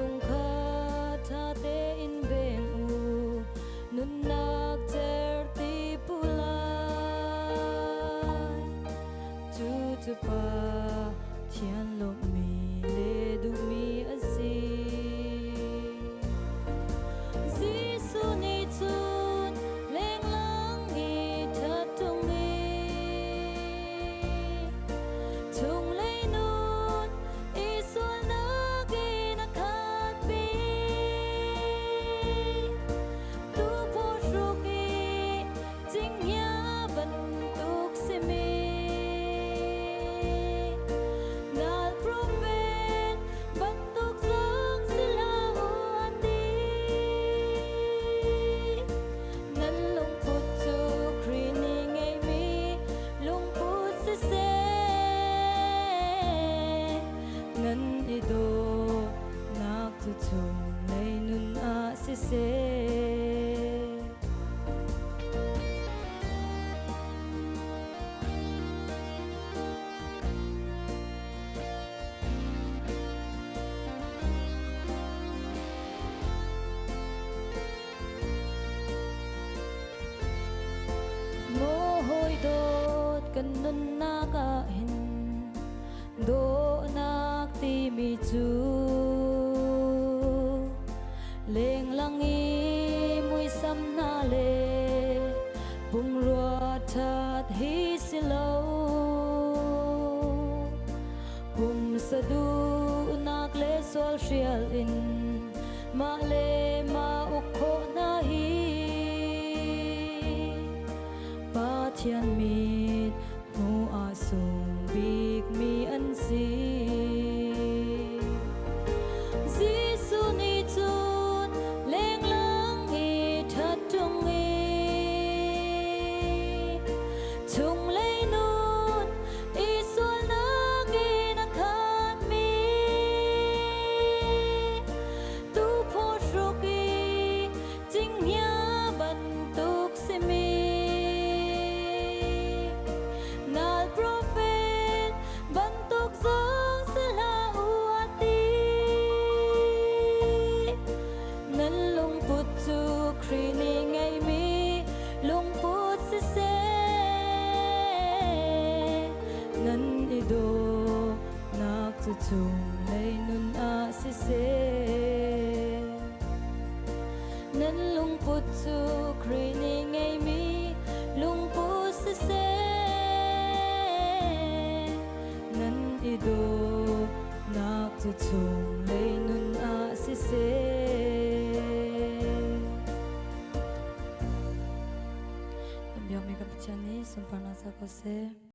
lung kha tha te in veng u nun nak cher ti pulai chu chu pa thian lo mi le du mi asi Giêsu ni chun leng lang ni tha tung ni chung lei nun isul na gi na khat bi tu pho ru ki jing ya ban tuk se mi nal prophet ban tuk sang sila u ati nan lung put chu kri ni ngai mi lung put se nan ido nak tu chung lei nun a se mo hoi dot kan nun na ka hin do nak ti mi chu leng lang i mui sam na le bung rua that hi silo bum sa du nak le sol rial in ma le ma ukho na hi pa thian mit mu a sung big mi an si Giêsu ni chun leng lang i that tung i chung lei nun isul na gi na khat mi tu pho ru ki jing ya ban tuk se mi nal prophet ban tuk sang sila u ati nan lung put chu kri ni ngai mi lung put se nan ido nak chu chung lei nun a se nan lung put chu kri ni ngai mi lung put se nan ido nak chu chung lei nun a se Kambiak mi kapchani sumpana sa ko se